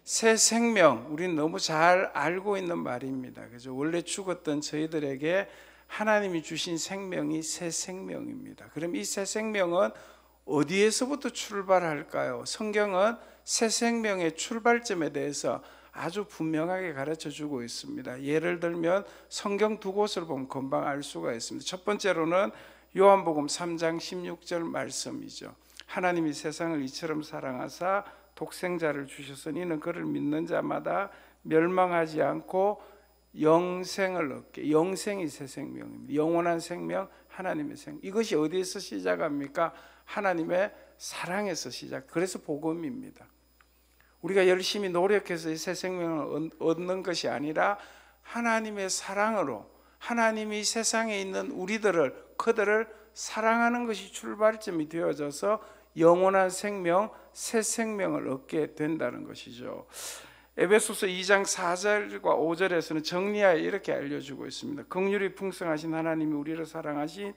새 생명, 우리는 너무 잘 알고 있는 말입니다. 그죠? 원래 죽었던 저희들에게 하나님이 주신 생명이 새 생명입니다. 그럼 이 새 생명은 어디에서부터 출발할까요? 성경은 새 생명의 출발점에 대해서 아주 분명하게 가르쳐 주고 있습니다. 예를 들면 성경 두 곳을 보면 금방 알 수가 있습니다. 첫 번째로는 요한복음 3장 16절 말씀이죠. 하나님이 세상을 이처럼 사랑하사 독생자를 주셨으니 이는 그를 믿는 자마다 멸망하지 않고 영생을 얻게. 영생이 새 생명입니다. 영원한 생명, 하나님의 생명. 이것이 어디에서 시작합니까? 하나님의 사랑에서 시작. 그래서 복음입니다. 우리가 열심히 노력해서 이 새 생명을 얻는 것이 아니라 하나님의 사랑으로, 하나님이 세상에 있는 그들을 사랑하는 것이 출발점이 되어져서 영원한 생명, 새 생명을 얻게 된다는 것이죠. 에베소서 2장 4절과 5절에서는 정리하여 이렇게 알려주고 있습니다. 긍휼이 풍성하신 하나님이 우리를 사랑하신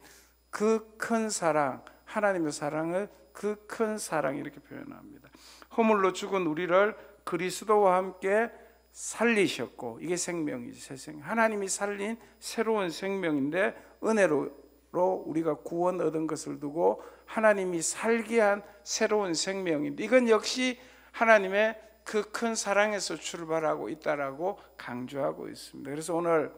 그 큰 사랑, 하나님의 사랑을 그 큰 사랑 이렇게 표현합니다. 허물로 죽은 우리를 그리스도와 함께 살리셨고, 이게 생명이지, 새 생명. 하나님이 살린 새로운 생명인데 은혜로 우리가 구원 얻은 것을 두고 하나님이 살게 한 새로운 생명인데, 이건 역시 하나님의 그 큰 사랑에서 출발하고 있다라고 강조하고 있습니다. 그래서 오늘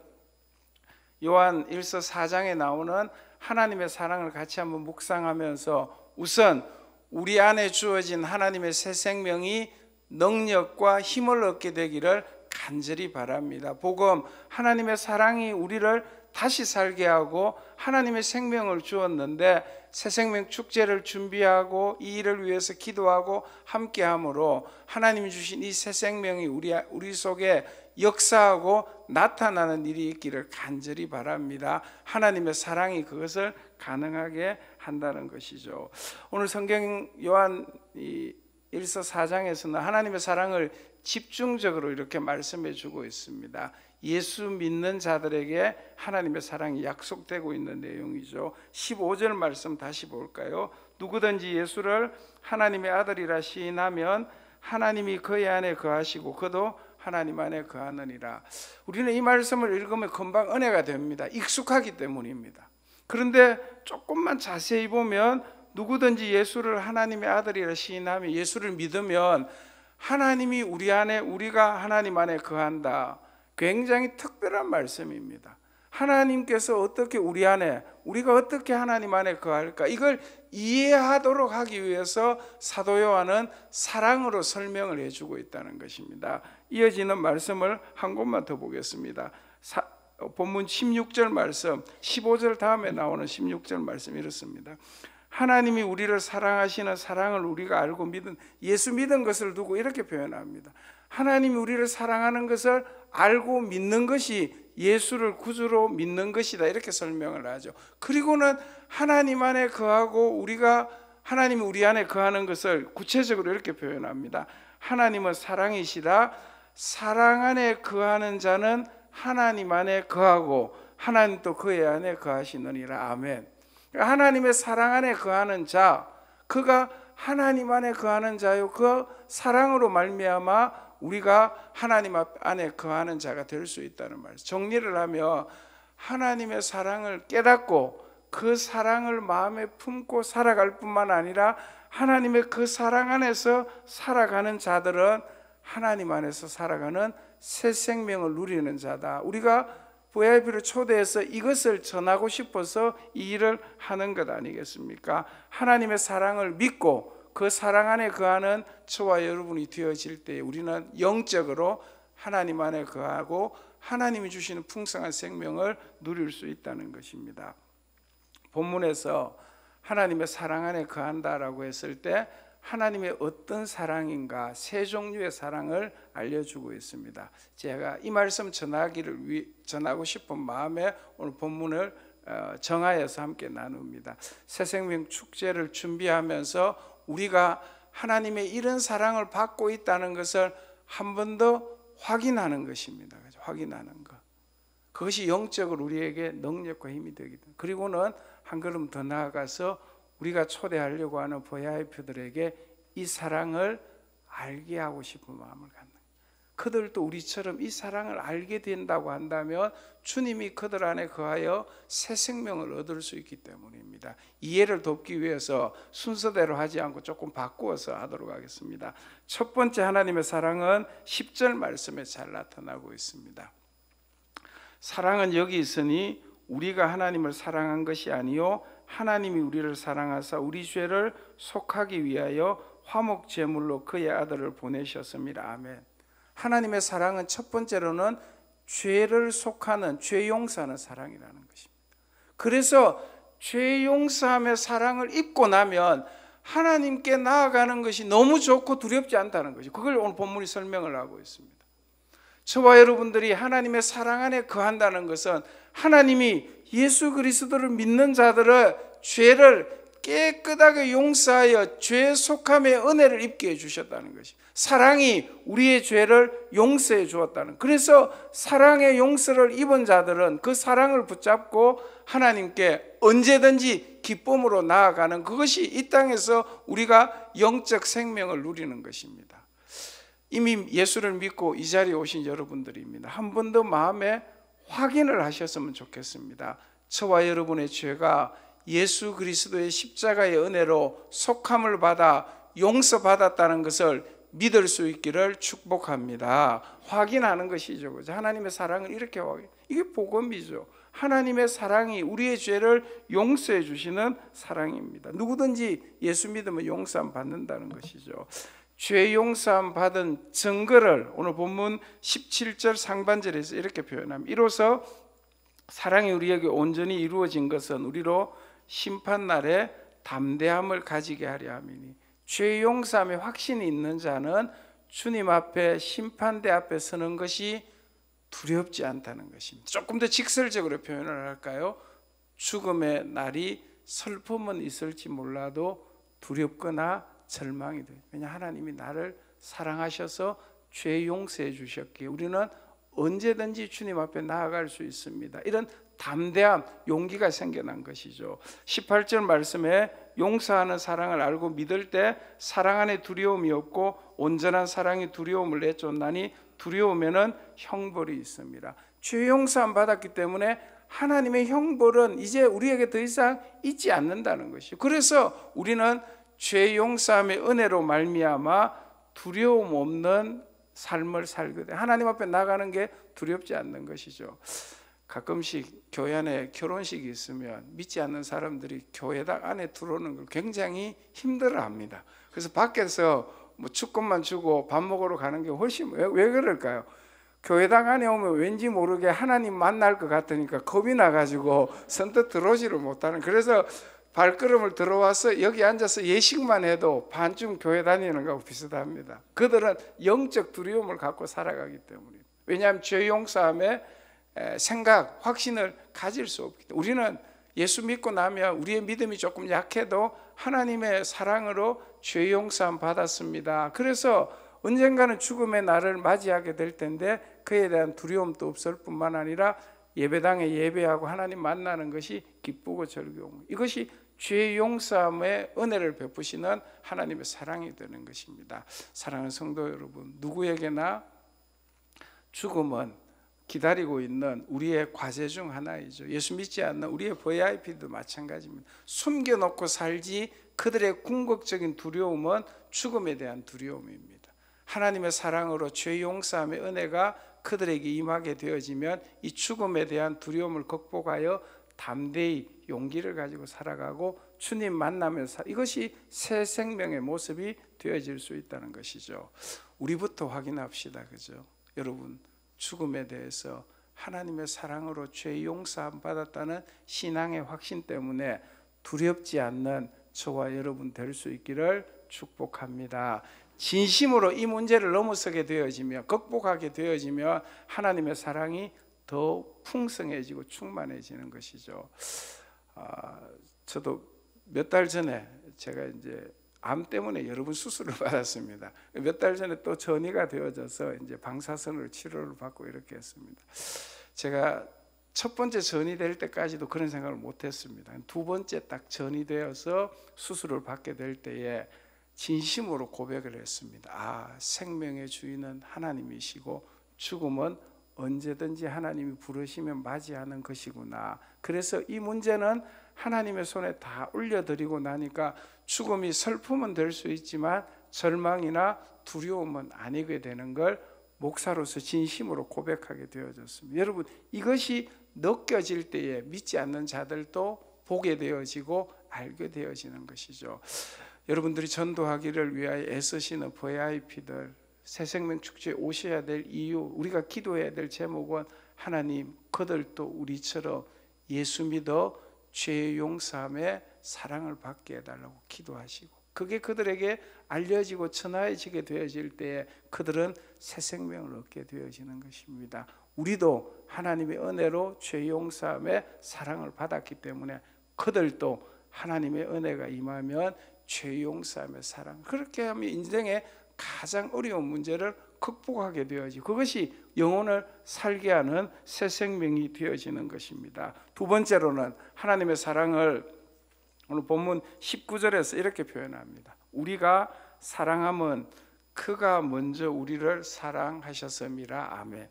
요한 1서 4장에 나오는 하나님의 사랑을 같이 한번 묵상하면서 우선 우리 안에 주어진 하나님의 새 생명이 능력과 힘을 얻게 되기를 간절히 바랍니다. 복음, 하나님의 사랑이 우리를 다시 살게 하고 하나님의 생명을 주었는데 새 생명 축제를 준비하고 이 일을 위해서 기도하고 함께함으로 하나님이 주신 이 새 생명이 우리 속에 역사하고 나타나는 일이 있기를 간절히 바랍니다. 하나님의 사랑이 그것을 가능하게 한다는 것이죠. 오늘 성경 요한 1서 4장에서는 하나님의 사랑을 집중적으로 이렇게 말씀해 주고 있습니다. 예수 믿는 자들에게 하나님의 사랑이 약속되고 있는 내용이죠. 15절 말씀 다시 볼까요? 누구든지 예수를 하나님의 아들이라 시인하면 하나님이 그의 안에 거하시고 그도 하나님 안에 거하느니라. 우리는 이 말씀을 읽으면 금방 은혜가 됩니다. 익숙하기 때문입니다. 그런데 조금만 자세히 보면 누구든지 예수를 하나님의 아들이라 시인하면, 예수를 믿으면 하나님이 우리 안에, 우리가 하나님 안에 거한다. 굉장히 특별한 말씀입니다. 하나님께서 어떻게 우리 안에, 우리가 어떻게 하나님 안에 거할까, 이걸 이해하도록 하기 위해서 사도 요한은 사랑으로 설명을 해주고 있다는 것입니다. 이어지는 말씀을 한 곳만 더 보겠습니다. 본문 16절 말씀, 15절 다음에 나오는 16절 말씀 이렇습니다. 하나님이 우리를 사랑하시는 사랑을 우리가 알고 믿은, 예수 믿은 것을 두고 이렇게 표현합니다. 하나님이 우리를 사랑하는 것을 알고 믿는 것이 예수를 구주로 믿는 것이다, 이렇게 설명을 하죠. 그리고는 하나님 안에 거하고 우리가, 하나님이 우리 안에 거하는 것을 구체적으로 이렇게 표현합니다. 하나님은 사랑이시라 사랑 안에 거하는 자는 하나님 안에 거하고 하나님도 그의 안에 거하시느니라. 아멘. 하나님의 사랑 안에 거하는 자, 그가 하나님 안에 거하는 자요, 그 사랑으로 말미암아 우리가 하나님 안에 거하는 자가 될 수 있다는 말이죠. 정리를 하면 하나님의 사랑을 깨닫고 그 사랑을 마음에 품고 살아갈 뿐만 아니라 하나님의 그 사랑 안에서 살아가는 자들은 하나님 안에서 살아가는 새 생명을 누리는 자다. 우리가 VIP를 초대해서 이것을 전하고 싶어서 이 일을 하는 것 아니겠습니까? 하나님의 사랑을 믿고 그 사랑 안에 거하는 저와 여러분이 되어질 때 우리는 영적으로 하나님 안에 거하고 하나님이 주시는 풍성한 생명을 누릴 수 있다는 것입니다. 본문에서 하나님의 사랑 안에 거한다라고 했을 때 하나님의 어떤 사랑인가, 세 종류의 사랑을 알려주고 있습니다. 제가 이 말씀 전하고 싶은 마음에 오늘 본문을 정하여서 함께 나눕니다. 새생명 축제를 준비하면서 우리가 하나님의 이런 사랑을 받고 있다는 것을 한 번 더 확인하는 것입니다. 확인하는 것. 그것이 영적으로 우리에게 능력과 힘이 되기 때문에, 그리고는 한 걸음 더 나아가서 우리가 초대하려고 하는 VIP들에게 이 사랑을 알게 하고 싶은 마음을 갖는 거예요. 그들도 우리처럼 이 사랑을 알게 된다고 한다면 주님이 그들 안에 거하여 새 생명을 얻을 수 있기 때문입니다. 이해를 돕기 위해서 순서대로 하지 않고 조금 바꾸어서 하도록 하겠습니다. 첫 번째 하나님의 사랑은 10절 말씀에 잘 나타나고 있습니다. 사랑은 여기 있으니 우리가 하나님을 사랑한 것이 아니요 하나님이 우리를 사랑하사 우리 죄를 속하기 위하여 화목 제물로 그의 아들을 보내셨습니다. 아멘. 하나님의 사랑은 첫 번째로는 죄를 속하는, 죄 용서하는 사랑이라는 것입니다. 그래서 죄 용서함의 사랑을 입고 나면 하나님께 나아가는 것이 너무 좋고 두렵지 않다는 것이, 그걸 오늘 본문이 설명을 하고 있습니다. 저와 여러분들이 하나님의 사랑 안에 거한다는 것은 하나님이 예수 그리스도를 믿는 자들의 죄를 깨끗하게 용서하여 죄 속함의 은혜를 입게 해주셨다는 것이, 사랑이 우리의 죄를 용서해 주었다는, 그래서 사랑의 용서를 입은 자들은 그 사랑을 붙잡고 하나님께 언제든지 기쁨으로 나아가는, 그것이 이 땅에서 우리가 영적 생명을 누리는 것입니다. 이미 예수를 믿고 이 자리에 오신 여러분들입니다. 한 번 더 마음에 확인을 하셨으면 좋겠습니다. 저와 여러분의 죄가 예수 그리스도의 십자가의 은혜로 속함을 받아 용서받았다는 것을 믿을 수 있기를 축복합니다. 확인하는 것이죠. 하나님의 사랑을 이렇게 확인, 이게 복음이죠. 하나님의 사랑이 우리의 죄를 용서해 주시는 사랑입니다. 누구든지 예수 믿으면 용서함 받는다는 것이죠. 죄 용서함 받은 증거를 오늘 본문 17절 상반절에서 이렇게 표현합니다. 이로써 사랑이 우리에게 온전히 이루어진 것은 우리로 심판날에 담대함을 가지게 하려 함이니, 죄 용서함의 확신이 있는 자는 주님 앞에 심판대 앞에 서는 것이 두렵지 않다는 것입니다. 조금 더 직설적으로 표현을 할까요? 죽음의 날이 슬픔은 있을지 몰라도 두렵거나 절망이 돼요. 왜냐하면 하나님이 나를 사랑하셔서 죄 용서해 주셨기에 우리는 언제든지 주님 앞에 나아갈 수 있습니다. 이런 담대함, 용기가 생겨난 것이죠. 18절 말씀에 용서하는 사랑을 알고 믿을 때 사랑 안에 두려움이 없고 온전한 사랑이 두려움을 내쫓나니 두려움에는 형벌이 있습니다. 죄 용서함 받았기 때문에 하나님의 형벌은 이제 우리에게 더 이상 있지 않는다는 것이죠. 그래서 우리는 죄 용서함의 은혜로 말미암아 두려움 없는 삶을 살게 돼. 하나님 앞에 나가는 게 두렵지 않는 것이죠. 가끔씩 교회 안에 결혼식이 있으면 믿지 않는 사람들이 교회당 안에 들어오는 걸 굉장히 힘들어합니다. 그래서 밖에서 뭐 축권만 주고 밥 먹으러 가는 게 훨씬, 왜 그럴까요? 교회당 안에 오면 왠지 모르게 하나님 만날 것 같으니까 겁이 나가지고 선뜻 들어오지를 못하는, 그래서 발걸음을 들어와서 여기 앉아서 예식만 해도 반쯤 교회 다니는 거하고 비슷합니다. 그들은 영적 두려움을 갖고 살아가기 때문에, 왜냐하면 죄 용서함에 생각, 확신을 가질 수 없기 때문에. 우리는 예수 믿고 나면 우리의 믿음이 조금 약해도 하나님의 사랑으로 죄 용서함 받았습니다. 그래서 언젠가는 죽음의 날을 맞이하게 될 텐데 그에 대한 두려움도 없을 뿐만 아니라 예배당에 예배하고 하나님 만나는 것이 기쁘고 즐거운, 이것이 죄 용서함의 은혜를 베푸시는 하나님의 사랑이 되는 것입니다. 사랑하는 성도 여러분, 누구에게나 죽음은 기다리고 있는 우리의 과제 중 하나이죠. 예수 믿지 않는 우리의 VIP도 마찬가지입니다. 숨겨놓고 살지 그들의 궁극적인 두려움은 죽음에 대한 두려움입니다. 하나님의 사랑으로 죄 용서함의 은혜가 그들에게 임하게 되어지면 이 죽음에 대한 두려움을 극복하여 담대히 용기를 가지고 살아가고 주님 만나며 이것이 새 생명의 모습이 되어질 수 있다는 것이죠. 우리부터 확인합시다. 그죠? 여러분, 죽음에 대해서 하나님의 사랑으로 죄 용서함 받았다는 신앙의 확신 때문에 두렵지 않는 저와 여러분 될 수 있기를 축복합니다. 진심으로 이 문제를 넘어서게 되어지며 극복하게 되어지면 하나님의 사랑이 더 풍성해지고 충만해지는 것이죠. 저도 몇 달 전에 제가 이제 암 때문에 여러 번 수술을 받았습니다. 몇 달 전에 또 전이가 되어져서 이제 방사선으로 치료를 받고 이렇게 했습니다. 제가 첫 번째 전이 될 때까지도 그런 생각을 못 했습니다. 두 번째 딱 전이 되어서 수술을 받게 될 때에 진심으로 고백을 했습니다. 아, 생명의 주인은 하나님이시고 죽음은 언제든지 하나님이 부르시면 맞이하는 것이구나. 그래서 이 문제는 하나님의 손에 다 올려드리고 나니까 죽음이 슬픔은 될 수 있지만 절망이나 두려움은 아니게 되는 걸 목사로서 진심으로 고백하게 되어졌습니다. 여러분, 이것이 느껴질 때에 믿지 않는 자들도 보게 되어지고 알게 되어지는 것이죠. 여러분들이 전도하기를 위하여 애쓰시는 VIP들, 새생명 축제에 오셔야 될 이유, 우리가 기도해야 될 제목은 하나님, 그들도 우리처럼 예수 믿어 죄 용서함의 사랑을 받게 해달라고 기도하시고, 그게 그들에게 알려지고 전해지게 되어질 때에 그들은 새 생명을 얻게 되어지는 것입니다. 우리도 하나님의 은혜로 죄 용서함의 사랑을 받았기 때문에 그들도 하나님의 은혜가 임하면 죄 용서함의 사랑, 그렇게 하면 인생의 가장 어려운 문제를 극복하게 되어지, 그것이 영혼을 살게 하는 새 생명이 되어지는 것입니다. 두 번째로는 하나님의 사랑을 오늘 본문 19절에서 이렇게 표현합니다. 우리가 사랑함은 그가 먼저 우리를 사랑하셨음이라. 아멘.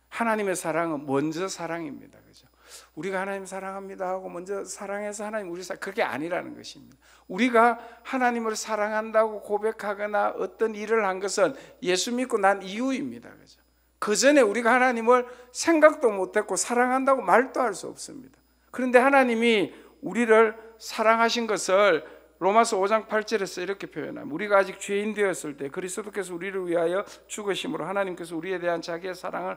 하나님의 사랑은 먼저 사랑입니다. 그죠? 우리가 하나님 사랑합니다 하고 먼저 사랑해서 하나님 우리 그게 아니라는 것입니다. 우리가 하나님을 사랑한다고 고백하거나 어떤 일을 한 것은 예수 믿고 난 이후입니다. 그죠? 그 전에 우리가 하나님을 생각도 못했고 사랑한다고 말도 할 수 없습니다. 그런데 하나님이 우리를 사랑하신 것을 로마서 5장 8절에서 이렇게 표현합니다. 우리가 아직 죄인 되었을 때 그리스도께서 우리를 위하여 죽으심으로 하나님께서 우리에 대한 자기의 사랑을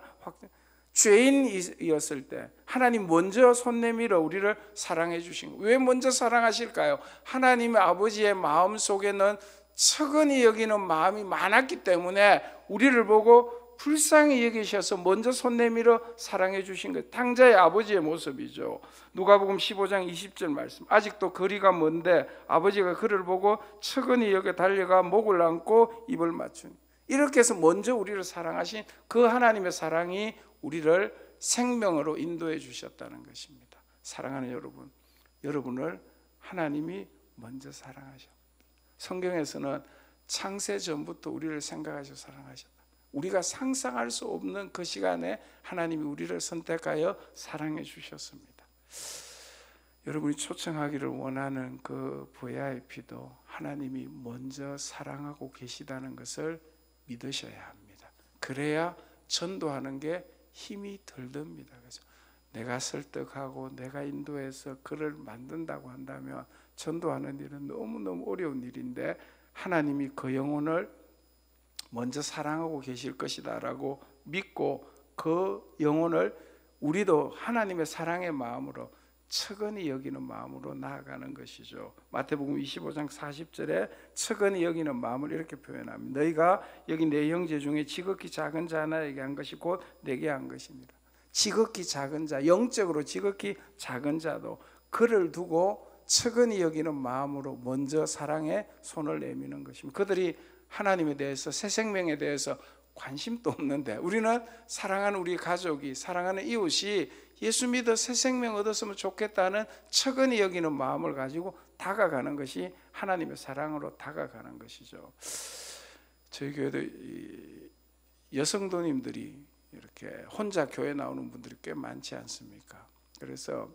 죄인이었을 때 하나님 먼저 손 내밀어 우리를 사랑해 주신 거예요. 왜 먼저 사랑하실까요? 하나님의 아버지의 마음 속에는 측은히 여기는 마음이 많았기 때문에 우리를 보고 불쌍히 여기셔서 먼저 손 내밀어 사랑해 주신 것, 탕자의 아버지의 모습이죠. 누가복음 15장 20절 말씀. 아직도 거리가 먼데 아버지가 그를 보고 측은히 여겨 달려가 목을 안고 입을 맞추니, 이렇게 해서 먼저 우리를 사랑하신 그 하나님의 사랑이 우리를 생명으로 인도해 주셨다는 것입니다. 사랑하는 여러분, 여러분을 하나님이 먼저 사랑하셨다. 성경에서는 창세 전부터 우리를 생각하셔 사랑하셨다. 우리가 상상할 수 없는 그 시간에 하나님이 우리를 선택하여 사랑해 주셨습니다. 여러분이 초청하기를 원하는 그 VIP도 하나님이 먼저 사랑하고 계시다는 것을 믿으셔야 합니다. 그래야 전도하는 게 힘이 덜 듭니다. 그래서 내가 설득하고 내가 인도해서 그를 만든다고 한다면 전도하는 일은 너무너무 어려운 일인데, 하나님이 그 영혼을 먼저 사랑하고 계실 것이다 라고 믿고 그 영혼을 우리도 하나님의 사랑의 마음으로 측은히 여기는 마음으로 나아가는 것이죠. 마태복음 25장 40절에 측은히 여기는 마음을 이렇게 표현합니다. 너희가 여기 내 형제 중에 지극히 작은 자 하나에게 한 것이 곧 내게 한 것입니다. 지극히 작은 자, 영적으로 지극히 작은 자도 그를 두고 측은히 여기는 마음으로 먼저 사랑에 손을 내미는 것입니다. 그들이 하나님에 대해서, 새 생명에 대해서 관심도 없는데 우리는 사랑하는 우리 가족이, 사랑하는 이웃이 예수 믿어 새 생명 얻었으면 좋겠다는 측은히 여기는 마음을 가지고 다가가는 것이 하나님의 사랑으로 다가가는 것이죠. 저희 교회도 여성도님들이 이렇게 혼자 교회 나오는 분들이 꽤 많지 않습니까? 그래서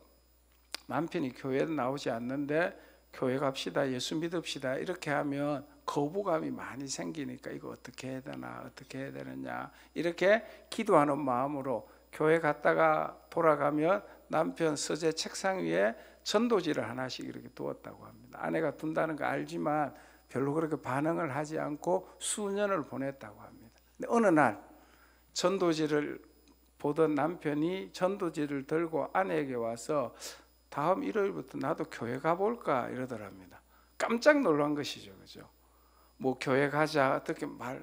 남편이 교회에 나오지 않는데 교회 갑시다, 예수 믿읍시다 이렇게 하면 거부감이 많이 생기니까 이거 어떻게 해야 되나, 어떻게 해야 되느냐, 이렇게 기도하는 마음으로 교회 갔다가 돌아가면 남편 서재 책상 위에 전도지를 하나씩 이렇게 두었다고 합니다. 아내가 둔다는 거 알지만 별로 그렇게 반응을 하지 않고 수년을 보냈다고 합니다. 근데 어느 날 전도지를 보던 남편이 전도지를 들고 아내에게 와서 다음 일요일부터 나도 교회 가볼까 이러더랍니다. 깜짝 놀란 것이죠. 그죠? 뭐 교회 가자 어떻게 말.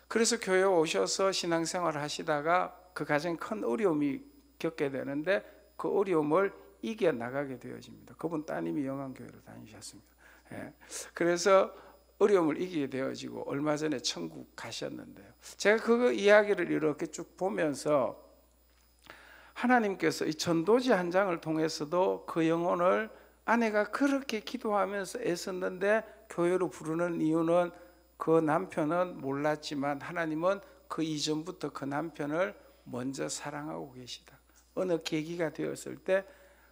그래서 교회에 오셔서 신앙생활을 하시다가 그 가장 큰 어려움이 겪게 되는데 그 어려움을 이겨나가게 되어집니다. 그분 따님이 영안교회로 다니셨습니다. 예. 그래서 어려움을 이기게 되어지고 얼마 전에 천국 가셨는데요. 제가 그 이야기를 이렇게 쭉 보면서 하나님께서 이 전도지 한 장을 통해서도 그 영혼을, 아내가 그렇게 기도하면서 애썼는데 교회로 부르는 이유는 그 남편은 몰랐지만 하나님은 그 이전부터 그 남편을 먼저 사랑하고 계시다. 어느 계기가 되었을 때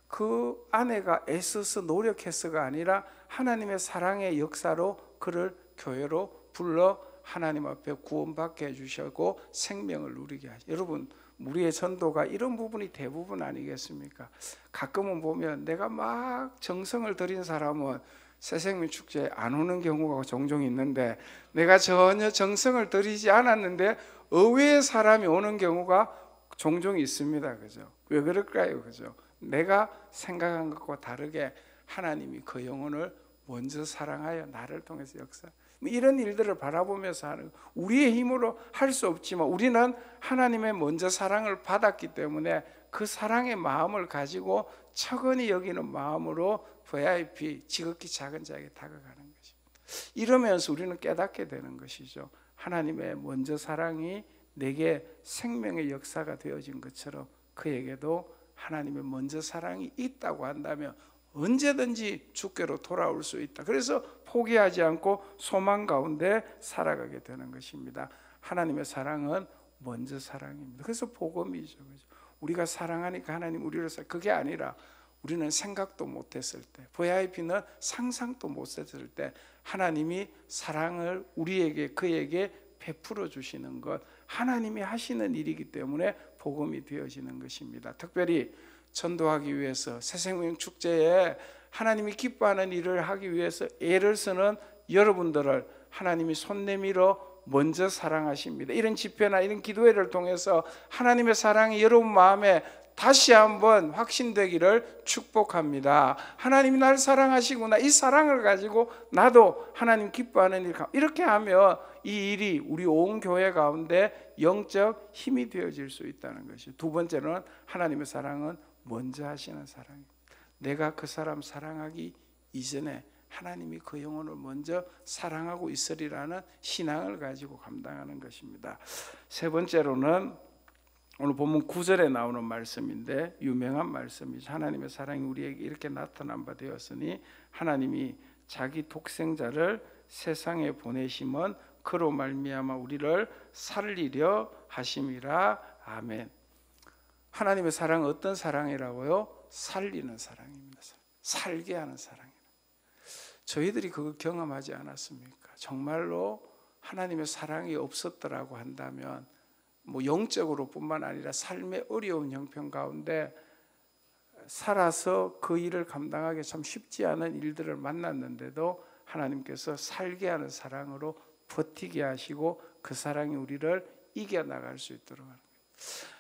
그 아내가 애써서 노력해서가 아니라 하나님의 사랑의 역사로 그를 교회로 불러 하나님 앞에 구원받게 해주셨고 생명을 누리게 하시. 여러분, 우리의 전도가 이런 부분이 대부분 아니겠습니까? 가끔은 보면 내가 막 정성을 들인 사람은 새생명 축제에 안 오는 경우가 종종 있는데, 내가 전혀 정성을 들이지 않았는데 의외의 사람이 오는 경우가 종종 있습니다. 그죠? 왜 그럴까요? 그죠? 내가 생각한 것과 다르게 하나님이 그 영혼을 먼저 사랑하여 나를 통해서 역사. 이런 일들을 바라보면서 하는, 우리의 힘으로 할 수 없지만 우리는 하나님의 먼저 사랑을 받았기 때문에 그 사랑의 마음을 가지고 척은히 여기는 마음으로 VIP, 지극히 작은 자에게 다가가는 것입니다. 이러면서 우리는 깨닫게 되는 것이죠. 하나님의 먼저 사랑이 내게 생명의 역사가 되어진 것처럼 그에게도 하나님의 먼저 사랑이 있다고 한다면 언제든지 주께로 돌아올 수 있다. 그래서 포기하지 않고 소망 가운데 살아가게 되는 것입니다. 하나님의 사랑은 먼저 사랑입니다. 그래서 복음이죠. 우리가 사랑하니까 하나님 우리를 그게 아니라 우리는 생각도 못했을 때, VIP는 상상도 못했을 때 하나님이 사랑을 우리에게, 그에게 베풀어 주시는 것, 하나님이 하시는 일이기 때문에 복음이 되어지는 것입니다. 특별히 전도하기 위해서 새생명 축제에 하나님이 기뻐하는 일을 하기 위해서 애를 쓰는 여러분들을 하나님이 손 내밀어 먼저 사랑하십니다. 이런 집회나 이런 기도회를 통해서 하나님의 사랑이 여러분 마음에 다시 한번 확신되기를 축복합니다. 하나님이 나를 사랑하시구나, 이 사랑을 가지고 나도 하나님 기뻐하는 일, 이렇게 하면 이 일이 우리 온 교회 가운데 영적 힘이 되어질 수 있다는 것이죠. 두 번째는 하나님의 사랑은 먼저 하시는 사랑입니다. 내가 그 사람 사랑하기 이전에 하나님이 그 영혼을 먼저 사랑하고 있으리라는 신앙을 가지고 감당하는 것입니다. 세 번째로는 오늘 본문 9절에 나오는 말씀인데 유명한 말씀이죠. 하나님의 사랑이 우리에게 이렇게 나타난 바 되었으니 하나님이 자기 독생자를 세상에 보내심은 그로 말미암아 우리를 살리려 하심이라. 아멘. 하나님의 사랑은 어떤 사랑이라고요? 살리는 사랑입니다. 살게 하는 사랑이에요. 저희들이 그걸 경험하지 않았습니까? 정말로 하나님의 사랑이 없었더라고 한다면 뭐 영적으로 뿐만 아니라 삶의 어려운 형편 가운데 살아서 그 일을 감당하기 참 쉽지 않은 일들을 만났는데도 하나님께서 살게 하는 사랑으로 버티게 하시고 그 사랑이 우리를 이겨나갈 수 있도록 하는 거예요.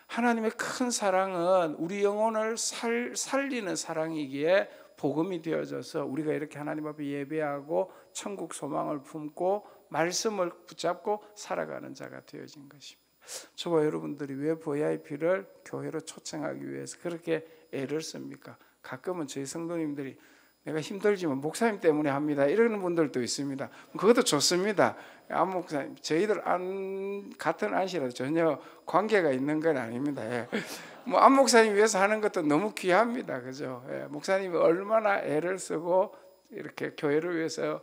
하나님의 큰 사랑은 우리 영혼을 살리는 사랑이기에 복음이 되어져서 우리가 이렇게 하나님 앞에 예배하고 천국 소망을 품고 말씀을 붙잡고 살아가는 자가 되어진 것입니다. 저와 여러분들이 왜 VIP를 교회로 초청하기 위해서 그렇게 애를 씁니까? 가끔은 저희 성도님들이 내가 힘들지만 목사님 때문에 합니다 이러는 분들도 있습니다. 그것도 좋습니다. 안 목사님, 저희들 같은 안시라도 전혀 관계가 있는 건 아닙니다. 뭐 안 목사님 위해서 하는 것도 너무 귀합니다. 그죠? 목사님이 얼마나 애를 쓰고 이렇게 교회를 위해서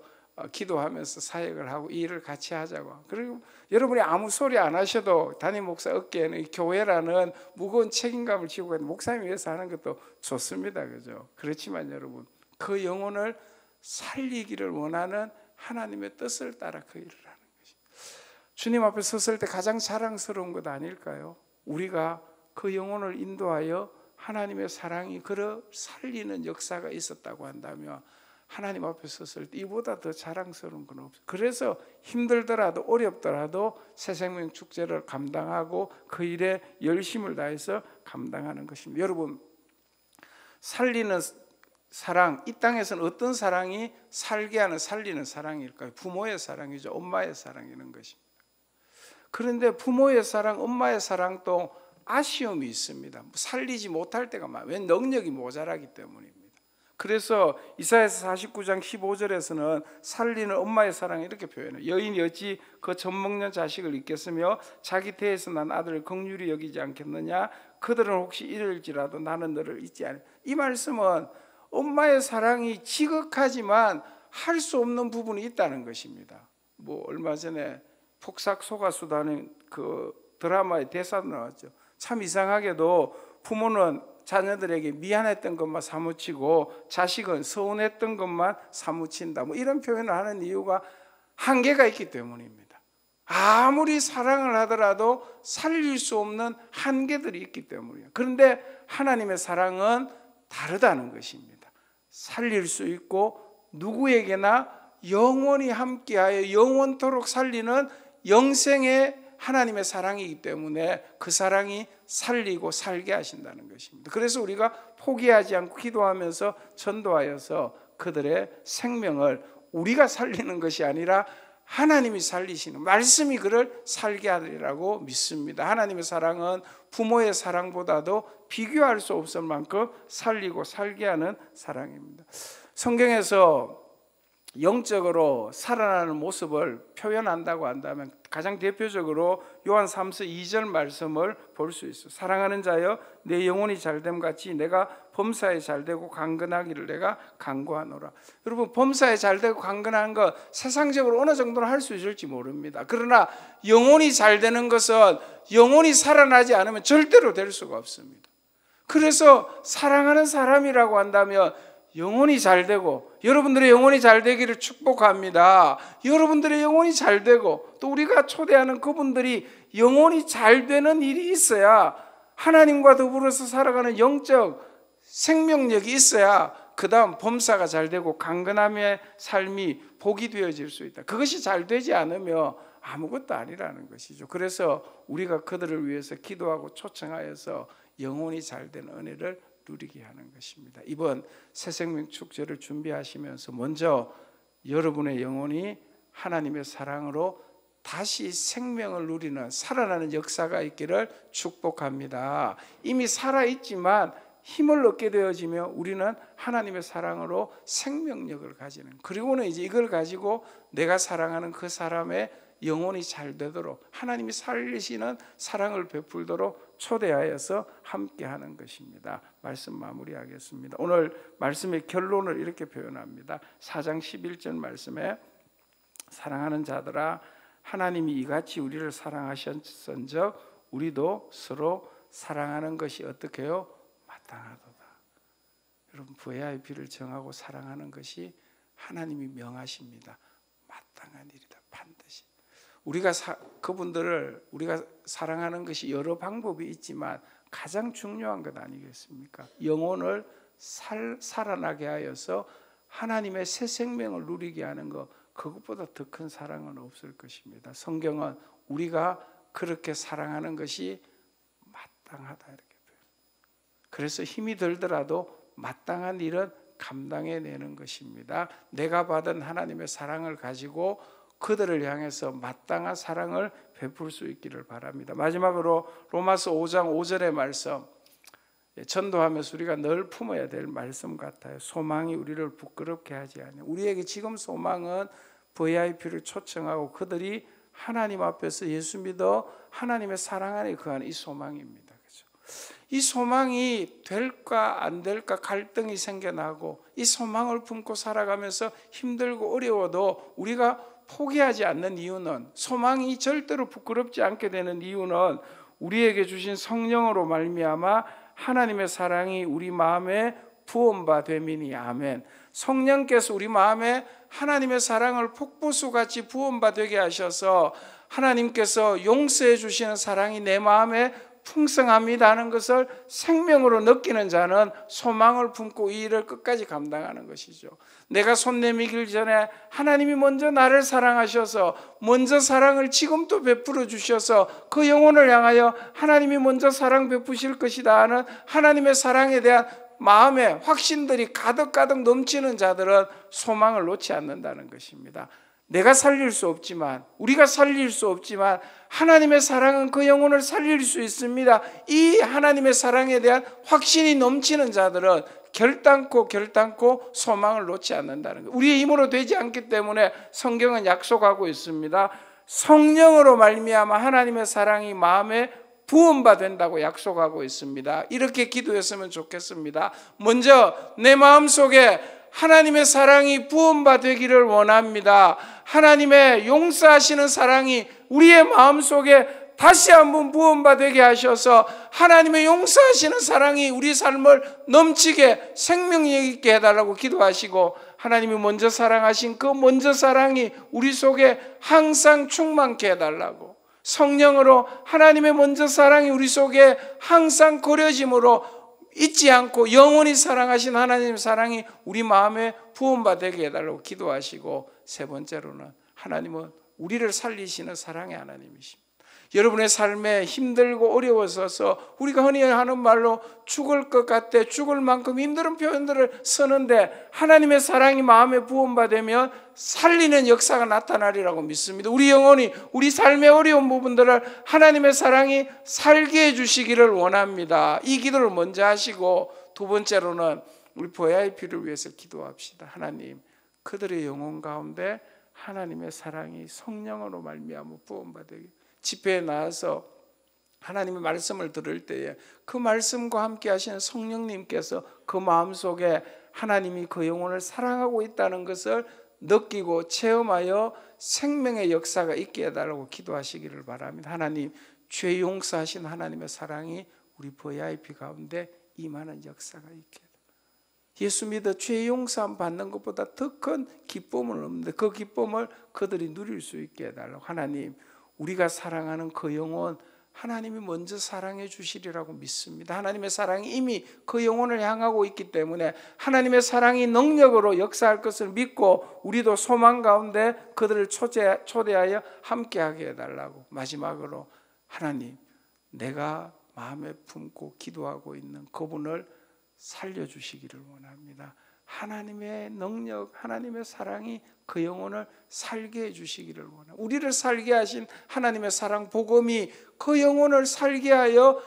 기도하면서 사역을 하고 이 일을 같이 하자고. 그리고 여러분이 아무 소리 안 하셔도 담임 목사 어깨에는 교회라는 무거운 책임감을 지고 있는 목사님 위해서 하는 것도 좋습니다. 그죠? 그렇지만 여러분, 그 영혼을 살리기를 원하는 하나님의 뜻을 따라 그 일을 하는 것입니다. 주님 앞에 섰을 때 가장 자랑스러운 것 아닐까요? 우리가 그 영혼을 인도하여 하나님의 사랑이 그를 살리는 역사가 있었다고 한다면 하나님 앞에 섰을 때 이보다 더 자랑스러운 건 없어요. 그래서 힘들더라도 어렵더라도 새생명 축제를 감당하고 그 일에 열심을 다해서 감당하는 것입니다. 여러분, 살리는 사랑, 이 땅에서는 어떤 사랑이 살게 하는 살리는 사랑일까요? 부모의 사랑이죠. 엄마의 사랑이는 것입니다. 그런데 부모의 사랑, 엄마의 사랑도 아쉬움이 있습니다. 살리지 못할 때가 많아요. 왜? 능력이 모자라기 때문입니다. 그래서 이사야서 49장 15절에서는 살리는 엄마의 사랑을 이렇게 표현해요. 여인이 어찌 그 젖먹는 자식을 잊겠으며 자기 태에서 난 아들을 긍휼히 여기지 않겠느냐. 그들은 혹시 이럴지라도 나는 너를 잊지 않아. 이 말씀은 엄마의 사랑이 지극하지만 할 수 없는 부분이 있다는 것입니다. 뭐 얼마 전에 폭삭 속았수다는 그 드라마의 대사도 나왔죠. 참 이상하게도 부모는 자녀들에게 미안했던 것만 사무치고 자식은 서운했던 것만 사무친다. 뭐 이런 표현을 하는 이유가 한계가 있기 때문입니다. 아무리 사랑을 하더라도 살릴 수 없는 한계들이 있기 때문이에요. 그런데 하나님의 사랑은 다르다는 것입니다. 살릴 수 있고 누구에게나 영원히 함께하여 영원토록 살리는 영생의 하나님의 사랑이기 때문에 그 사랑이 살리고 살게 하신다는 것입니다. 그래서 우리가 포기하지 않고 기도하면서 전도하여서 그들의 생명을 우리가 살리는 것이 아니라 하나님이 살리시는 말씀이 그를 살게 하리라고 믿습니다. 하나님의 사랑은 부모의 사랑보다도 비교할 수 없을 만큼 살리고 살게 하는 사랑입니다. 성경에서 영적으로 살아나는 모습을 표현한다고 한다면 가장 대표적으로 요한 3서 2절 말씀을 볼 수 있어요. 사랑하는 자여 내 영혼이 잘됨 같이 내가 범사에 잘되고 강건하기를 내가 간구하노라. 여러분, 범사에 잘되고 강건한 것 세상적으로 어느 정도는 할 수 있을지 모릅니다. 그러나 영혼이 잘되는 것은 영혼이 살아나지 않으면 절대로 될 수가 없습니다. 그래서 사랑하는 사람이라고 한다면 영혼이 잘되고, 여러분들의 영혼이 잘되기를 축복합니다. 여러분들의 영혼이 잘되고 또 우리가 초대하는 그분들이 영혼이 잘되는 일이 있어야, 하나님과 더불어서 살아가는 영적 생명력이 있어야 그 다음 범사가 잘되고 강건함의 삶이 복이 되어질 수 있다. 그것이 잘 되지 않으면 아무것도 아니라는 것이죠. 그래서 우리가 그들을 위해서 기도하고 초청하여서 영혼이 잘되는 은혜를 누리게 하는 것입니다. 이번 새생명 축제를 준비하시면서 먼저 여러분의 영혼이 하나님의 사랑으로 다시 생명을 누리는 살아나는 역사가 있기를 축복합니다. 이미 살아있지만 힘을 얻게 되어지며 우리는 하나님의 사랑으로 생명력을 가지는, 그리고는 이제 이걸 가지고 내가 사랑하는 그 사람의 영혼이 잘 되도록 하나님이 살리시는 사랑을 베풀도록 초대하여서 함께하는 것입니다. 말씀 마무리하겠습니다. 오늘 말씀의 결론을 이렇게 표현합니다. 4장 11절 말씀에 사랑하는 자들아 하나님이 이같이 우리를 사랑하셨은즉 우리도 서로 사랑하는 것이 어떻게 해요? 마땅하도다. 여러분, VIP를 정하고 사랑하는 것이 하나님이 명하십니다. 마땅한 일이다. 반드시 우리가 그분들을 우리가 사랑하는 것이 여러 방법이 있지만 가장 중요한 것 아니겠습니까? 영혼을 살아나게 하여서 하나님의 새 생명을 누리게 하는 것, 그것보다 더 큰 사랑은 없을 것입니다. 성경은 우리가 그렇게 사랑하는 것이 마땅하다 이렇게 표현해요. 그래서 힘이 들더라도 마땅한 일은 감당해내는 것입니다. 내가 받은 하나님의 사랑을 가지고 그들을 향해서 마땅한 사랑을 베풀 수 있기를 바랍니다. 마지막으로 로마서 5장 5절의 말씀, 전도하면서 우리가 늘 품어야 될 말씀 같아요. 소망이 우리를 부끄럽게 하지 않아요. 우리에게 지금 소망은 VIP를 초청하고 그들이 하나님 앞에서 예수 믿어 하나님의 사랑 안에 거하는 이 소망입니다. 그렇죠? 이 소망이 될까 안 될까 갈등이 생겨나고 이 소망을 품고 살아가면서 힘들고 어려워도 우리가 포기하지 않는 이유는, 소망이 절대로 부끄럽지 않게 되는 이유는 우리에게 주신 성령으로 말미암아 하나님의 사랑이 우리 마음에 부음바 됨이니. 아멘. 성령께서 우리 마음에 하나님의 사랑을 폭포수같이 부음바 되게 하셔서 하나님께서 용서해 주시는 사랑이 내 마음에 풍성합니다 하는 것을 생명으로 느끼는 자는 소망을 품고 이 일을 끝까지 감당하는 것이죠. 내가 손 내밀기 전에 하나님이 먼저 나를 사랑하셔서 먼저 사랑을 지금 또 베풀어 주셔서 그 영혼을 향하여 하나님이 먼저 사랑 베푸실 것이다 하는 하나님의 사랑에 대한 마음의 확신들이 가득가득 넘치는 자들은 소망을 놓지 않는다는 것입니다. 내가 살릴 수 없지만, 우리가 살릴 수 없지만 하나님의 사랑은 그 영혼을 살릴 수 있습니다. 이 하나님의 사랑에 대한 확신이 넘치는 자들은 결단코 소망을 놓지 않는다는 것. 우리의 힘으로 되지 않기 때문에 성경은 약속하고 있습니다. 성령으로 말미암아 하나님의 사랑이 마음에 부음바 된다고 약속하고 있습니다. 이렇게 기도했으면 좋겠습니다. 먼저 내 마음속에 하나님의 사랑이 부음바 되기를 원합니다. 하나님의 용서하시는 사랑이 우리의 마음속에 다시 한번 부음바 되게 하셔서 하나님의 용서하시는 사랑이 우리 삶을 넘치게 생명력 있게 해달라고 기도하시고, 하나님이 먼저 사랑하신 그 먼저 사랑이 우리 속에 항상 충만케 해달라고, 성령으로 하나님의 먼저 사랑이 우리 속에 항상 거려짐으로 잊지 않고 영원히 사랑하신 하나님의 사랑이 우리 마음에 부음받게 해달라고 기도하시고, 세 번째로는 하나님은 우리를 살리시는 사랑의 하나님이십니다. 여러분의 삶에 힘들고 어려워서 우리가 흔히 하는 말로 죽을 것 같아, 죽을 만큼 힘든 표현들을 쓰는데, 하나님의 사랑이 마음에 부음받으면 살리는 역사가 나타나리라고 믿습니다. 우리 영혼이, 우리 삶의 어려운 부분들을 하나님의 사랑이 살게 해주시기를 원합니다. 이 기도를 먼저 하시고, 두 번째로는 우리 VIP를 위해서 기도합시다. 하나님, 그들의 영혼 가운데 하나님의 사랑이 성령으로 말미암아 부음받게, 집회에 나와서 하나님의 말씀을 들을 때에 그 말씀과 함께 하시는 성령님께서 그 마음속에 하나님이 그 영혼을 사랑하고 있다는 것을 느끼고 체험하여 생명의 역사가 있게 해달라고 기도하시기를 바랍니다. 하나님, 죄 용서하신 하나님의 사랑이 우리 VIP 가운데 임하는 역사가 있게 해달라고. 예수 믿어 죄 용서함 받는 것보다 더 큰 기쁨은 없는데 그 기쁨을 그들이 누릴 수 있게 해달라고. 하나님, 우리가 사랑하는 그 영혼 하나님이 먼저 사랑해 주시리라고 믿습니다. 하나님의 사랑이 이미 그 영혼을 향하고 있기 때문에 하나님의 사랑이 능력으로 역사할 것을 믿고 우리도 소망 가운데 그들을 초대하여 함께하게 해달라고. 마지막으로 하나님, 내가 마음에 품고 기도하고 있는 그분을 살려주시기를 원합니다. 하나님의 능력, 하나님의 사랑이 그 영혼을 살게 해주시기를 원합니다. 우리를 살게 하신 하나님의 사랑 복음이 그 영혼을 살게 하여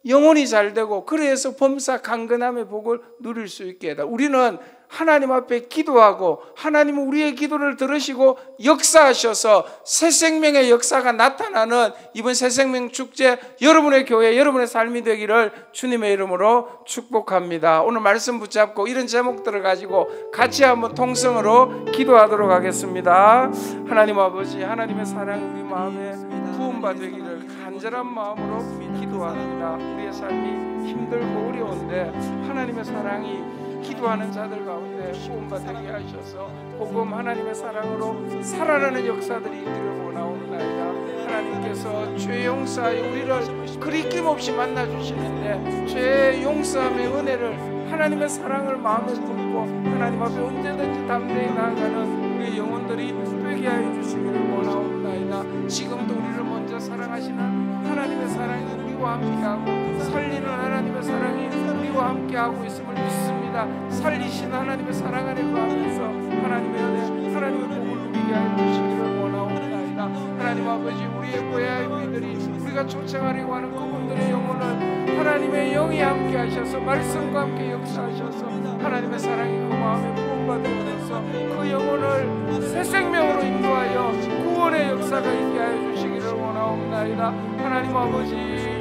영혼이 잘되고, 그래서 범사 강건함의 복을 누릴 수 있게 해다. 우리는 하나님 앞에 기도하고 하나님은 우리의 기도를 들으시고 역사하셔서 새 생명의 역사가 나타나는 이번 새 생명 축제, 여러분의 교회, 여러분의 삶이 되기를 주님의 이름으로 축복합니다. 오늘 말씀 붙잡고 이런 제목들을 가지고 같이 한번 통성으로 기도하도록 하겠습니다. 하나님 아버지, 하나님의 사랑이 우리 마음에 부음받기를 간절한 마음으로 기도합니다. 우리의 삶이 힘들고 어려운데 하나님의 사랑이 기도하는 자들 가운데 부음받게 하셔서 복음 하나님의 사랑으로 살아나는 역사들이 있기를 원하옵나이다. 하나님께서 죄 용서하여 우리를 그리 없이 만나주시는데 죄 용서함의 은혜를, 하나님의 사랑을 마음에 품고 하나님 앞에 언제든지 담대히 나아가는 우리 영혼들이 되게 하여 주시기를 원하옵나이다. 지금도 우리를 먼저 사랑하시는 하나님의 사랑이 우리와 함께하고 살리는 하나님의 사랑이 우리와 함께하고 있음을 믿습니다. 살리신 하나님의 사랑 안에 거하면서 하나님의 은혜, 하나님의 복을 누리게 하여 주시기를 원하옵나이다. 하나님 아버지, 우리의 VIP들이 우리가 초청하려고 하는 그분들의 영혼을 하나님의 영이 함께 하셔서 말씀과 함께 역사하셔서 하나님의 사랑이 그 마음에 부음받으면서 그 영혼을 새 생명으로 인도하여 구원의 역사가 있게 하여 주시기를 원하옵나이다. 하나님 아버지,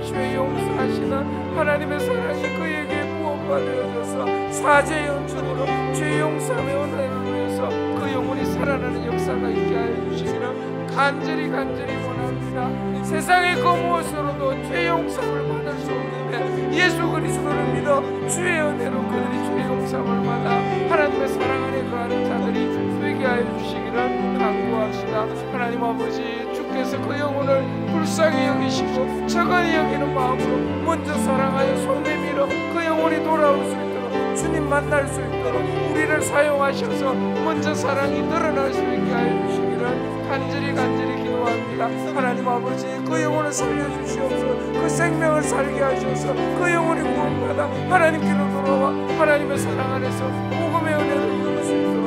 죄 용서하시는 하나님의 사랑이 그에게 부음받으셔서 사죄의 은총으로 죄 용서함의 은혜를 위해서 그 영혼이 살아나는 역사가 있게 하여 주시기를 간절히 원합니다. 세상의 그 무엇으로도 죄 용서를 받을 수 없는데 예수 그리스도를 믿어 주의 은혜로 그들이 죄 용서를 받아 하나님의 사랑 안에 거하는 자들이 되게 하여 주시기를 간구합시다. 하나님 아버지, 주께서 그 영혼을 불쌍히 여기시고 적은히 여기는 마음으로 먼저 사랑하여 손 내밀어 그 영혼이 돌아올 수 있도록, 주님 만날 수 있도록 우리를 사용하셔서 먼저 사랑이 늘어날 수 있게 하여 주시기를 간절히 기도합니다. 하나님 아버지, 그 영혼을 살려주시옵소서. 그 생명을 살게 하셔서 그 영혼이 구원받아 하나님께로 돌아와 하나님의 사랑 안에서 복음의 은혜를 누릴 수 있도록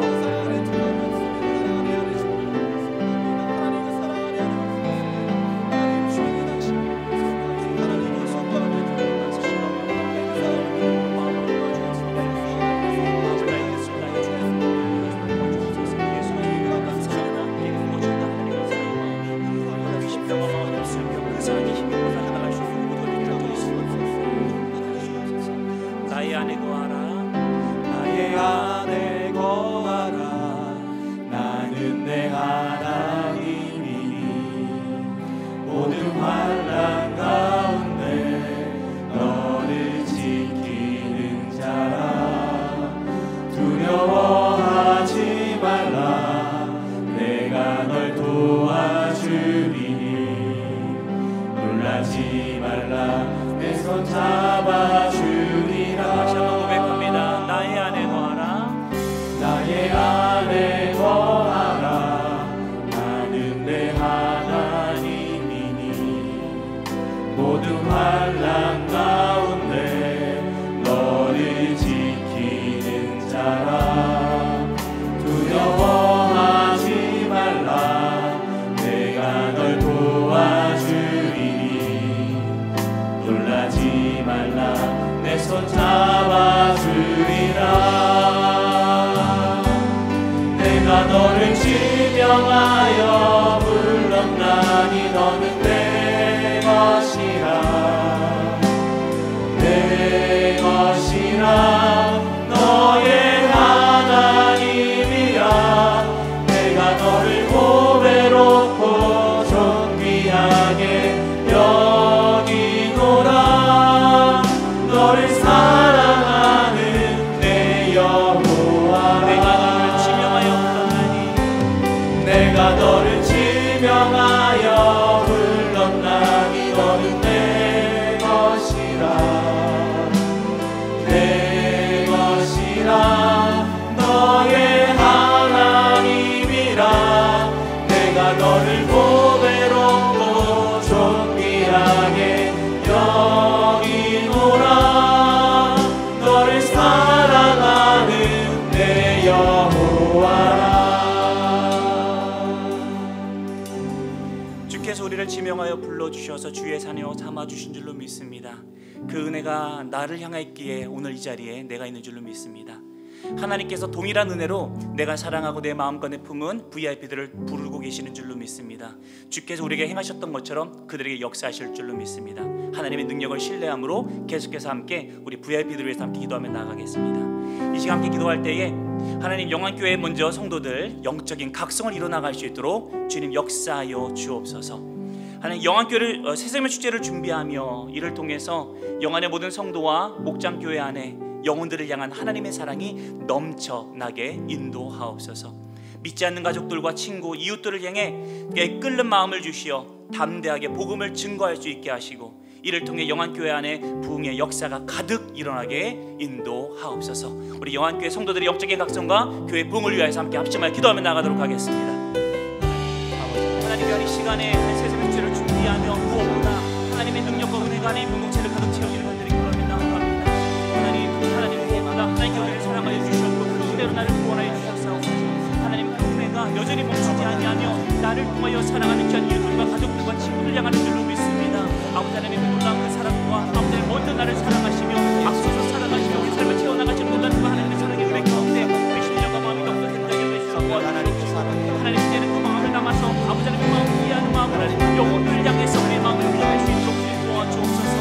나의 안에 놀라지 말라 내 손 잡아주리라. 다시 한번 고백합니다. 나의 안에 거하라. 나의 안에 거하라. 나는 내 하나님이니 모든 환난 가운데 너를 지키는 자라. 두려워하지 말라 내가 널 도와주리니 놀라지 말라 내 손 잡아주리라. 내가 너를 지명하여 불렀나니 너는 내 것이라 내 것이라 너의 하나님이라. 내가 너를 보배롭고 존귀하게 여기노라. 너를 사랑하는 내 여호와. 내가 너를 지명하여 불렀나니 너는 내 것이라 내 것이라 너의 하나님이라. 내가 너를 보배롭고 존귀하게 여기노라. 너를 사랑하는 내 여호와라. 주께서 우리를 지명하여 불러주셔서 주의 자녀 삼아주신 줄로 믿습니다. 그 은혜가 나를 향했기에 오늘 이 자리에 내가 있는 줄로 믿습니다. 하나님께서 동일한 은혜로 내가 사랑하고 내 마음과 내 품은 VIP들을 부르고 계시는 줄로 믿습니다. 주께서 우리에게 행하셨던 것처럼 그들에게 역사하실 줄로 믿습니다. 하나님의 능력을 신뢰함으로 계속해서 함께 우리 VIP들을 위해서 함께 기도하며 나아가겠습니다. 이 시간 함께 기도할 때에 하나님 영안교회 먼저 성도들 영적인 각성을 이뤄나갈 수 있도록 주님 역사하여 주옵소서. 하나님 영안교회를 새생명 축제를 준비하며 이를 통해서 영안의 모든 성도와 목장교회 안에 영혼들을 향한 하나님의 사랑이 넘쳐나게 인도하옵소서. 믿지 않는 가족들과 친구, 이웃들을 향해 끓는 마음을 주시어 담대하게 복음을 증거할 수 있게 하시고 이를 통해 영안교회 안에 부흥의 역사가 가득 일어나게 인도하옵소서. 우리 영안교회 성도들의 영적인 각성과 교회 부흥을 위하여서 함께 합심하여 기도하며 나가도록 하겠습니다. 하나님께 이 시간에 새생명 축제를 준비하며 무엇보다 하나님의 능력과 은혜가 이 공동체를 가득 채우기를 간절히 기도하며 나아갑니다. 하나님께 우리를 사랑하여 주셨고 그 은혜로 나를 구원하여 주셨사옵소서. 하나님 그 은혜가 여전히 멈추지 아니하며 나를 통하여 사랑하는 귀한 이웃들과 가족들과 친구들 향하는 줄로 믿습니다. 아버지 하나님의 놀라운 그 사랑과 아버지 먼저 나를 사랑하시며 앞서서 사랑하시며 우리 삶을 채워나가시는 놀라운 그 하나님의 사랑의 은혜 가운데 우리 심령과 마음이 더욱더 든든하게 되시고 하나님 이제는 그 마음을 담아서 아버지 하나님 그 마음을 이해하는 마음으로 영혼을 향해서 우리의 마음을 흘려낼 수 있도록 도와주옵소서.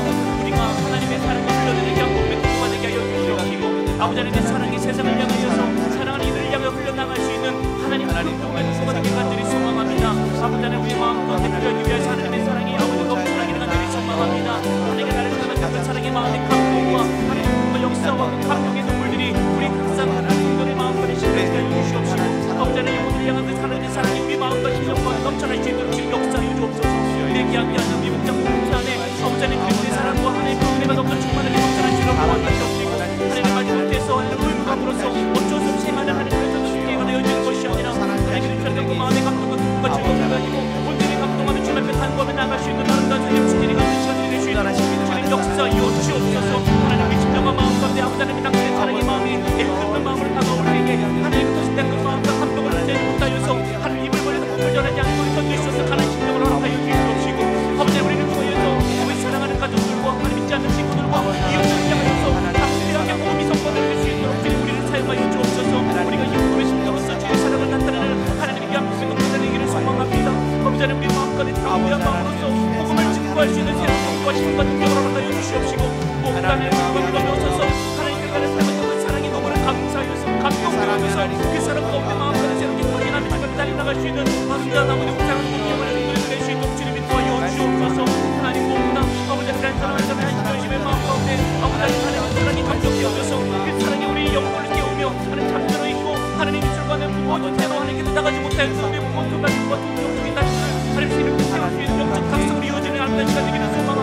우리가 하나님의 사랑을 흘려내는 양곡의 도구가 되게 하여 주시옵시고 아버지 하나님의 사랑이 세상을 향하여서 사랑하는 이들을 향해 흘러나갈 수 있는 하나님의 동맹 도구가 되게 간절히 소망합니다. 아버지 하나님 우리의 마음 가운데 필요하기 위해서 하나님의 사랑이 아버지 넘쳐나기를 간절히 소망합니다. 하나님의 나를 사랑하는 그 사랑의 마음의 감동과 하나님의 그 역사와 감동의 눈물들이 우리 항상 하나님의 마음과 신뢰하게 하여 주시옵시고 아버지 하나님 영혼을 향한 그 하나님의 사랑이 우리 마음과 심령과 넘쳐날 수 있도록 지금 역사하여 주옵소서. 내게 함께하는 미국장 공동체 안에 아버지 하나님 그리스도의 사랑과 하나님의 은혜가 넘쳐 충만하게 넘쳐날 수 있도록 도와주시옵시고 하나님의 말씀을 통해서 의무감으로써 어쩔 수 없이 행하는 하나님의 뜻을 되어지는 것이 아니라 하나님의 그 마음의 감동과 기쁨과 즐거움을 가지고 온전히 감동하는 주님 앞에 단거하며 나갈 수 있는 아름다운 주님 축제를 갖는 시간이 될 수 있도록 주님 역사하여 주옵소서. 하나님의 심령과 마음 가운데 아버지 하나님의 당신의 사랑의 마음이 애끓는 마음으로 다가올 때에 하나님의 뜻을 그 마음과 감동을 온전히 못하여서 하나님 입을 벌려도 복을 전하지 않고 견딜 수 없어 하나님 심령을 허락하여 주시옵시고 아버지 우리를 통하여서 우리 사랑하는 가족들과 하나님 믿지 않는 친구들과 이웃들을 향하여서 담대하게 복음이 선포될 수 있도록 주님 우리를 사용하여 주옵소서. 우리가 이웃의 심령으로서 주의 사랑을 나타내는 하나님의 양심을 나타내기를 소망합니다. 아버지 하나님 우리 마음까지 담대한 마음으로서 복음을 증거할 수 있는 새로운 용기와 힘과 능력을 허락하여 주시옵시고 목단의 물건을 넘어서서 하나님께 관한 삶을 사랑이 너무나 감사하여서 감동되어서 그 사랑 가운데 마음까지 새롭게 확인하며 주님을 달려나갈 수 있는 아름다운 아버지 우상을 공경을 누릴 수 있도록 주님이 도와주옵소서. 하나님 모두다 아버지 하나님 사랑을 사랑하는 열심의 마음 가운데 아버지 하나님의 사랑이 감격되어서 그 사랑이 우리 영혼을 깨우며 하나님 잠들어 있고 하나님 이슬과는 모든 대로 하나님께서 나가지 못할 그 모든 가족과 동정적인 날들을 하나님 이렇게 세울 수 있는 영적 각성을 이어지는 아름다운 시간 되기를 소망합니다.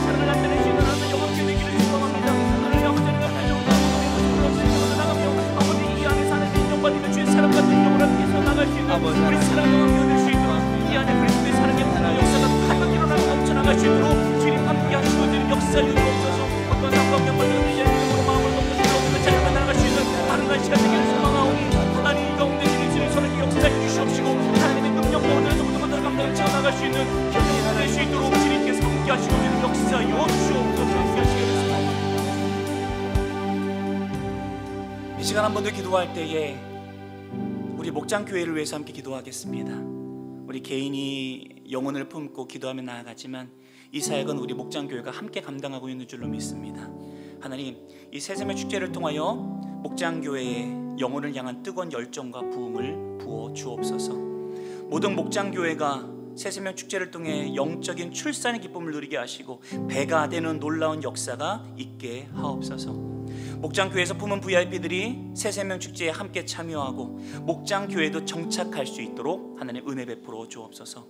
사랑을 나타내 주시는 하나님 영광 되기를 축원합니다. 하나님 아버지 아버지 이 안에서 하나님 인정받으며 주의 사랑과 능력을 함께해서 나갈 수 있는 우리 사랑과 함께 수 있도록 이 안에 그리스도의 사랑의 역사가 가득 일어나고 넘쳐나갈 수 있도록 주님 함께 하시고 주님 역사를 이루옵소서. 어떤 상황 연관되는 예수님으로 마음을 먹고 싶어 잘 나갈 수 있는 아름다운 시간 되기를 소망하오니 하나님 이 가운데 주님 서로에게 역사해 주시옵시고 하나님의 능력과 오늘에서 모든 것들을 감당해 나갈 수 있는 힘을 낼 수 있도록 주님께서 함께 하시고 주님 역사여 주옵소서. 함께 하시겠습니다. 이 시간 한 번 더 기도할 때에 우리 목장교회를 위해서 함께 기도하겠습니다. 우리 개인이 영혼을 품고 기도하며 나아가지만 이 사역은 우리 목장교회가 함께 감당하고 있는 줄로 믿습니다. 하나님, 이 새샘의 축제를 통하여 목장교회의 영혼을 향한 뜨거운 열정과 부흥을 부어 주옵소서. 모든 목장교회가 새샘의 축제를 통해 영적인 출산의 기쁨을 누리게 하시고 배가 되는 놀라운 역사가 있게 하옵소서. 목장교회에서 품은 VIP들이 새생명 축제에 함께 참여하고 목장교회도 정착할 수 있도록 하나님 은혜 베풀어 주옵소서.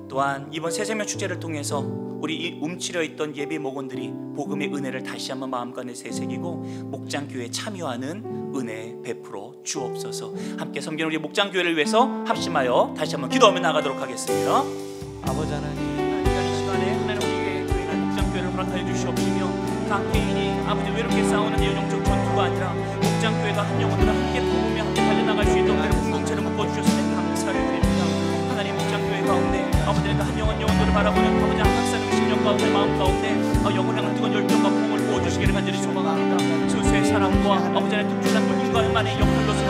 또한 이번 새생명 축제를 통해서 우리 이 움츠려 있던 예비 목원들이 복음의 은혜를 다시 한번 마음간에 새새기고 목장교회에 참여하는 은혜 베풀어 주옵소서. 함께 섬기는 우리 목장교회를 위해서 합심하여 다시 한번 기도하며 나가도록 하겠습니다. 아버지 하나님, 이 시간에 하나님 우리의 교회가 목장교회를 허락하여 주시옵시며 각 개인이 아버지 외롭게 싸우는 영적 전투가 아니라 목장교회가 한 영혼으로 함께 도우며 함께 달려나갈 수 있도록 하나님 공동체를 묶어주셨으니 감사를 드립니다. 하나님 목장교회 가운데 아버지가 한 영혼들을 바라보는 아버지 항상 심령 가운데 마음 가운데 영혼을 향한 뜨거운 열정과 부흥을 부어주시기를 간절히 소망합니다. 스스로의 사랑과 아버지의 특출난 누군가만의 역할로서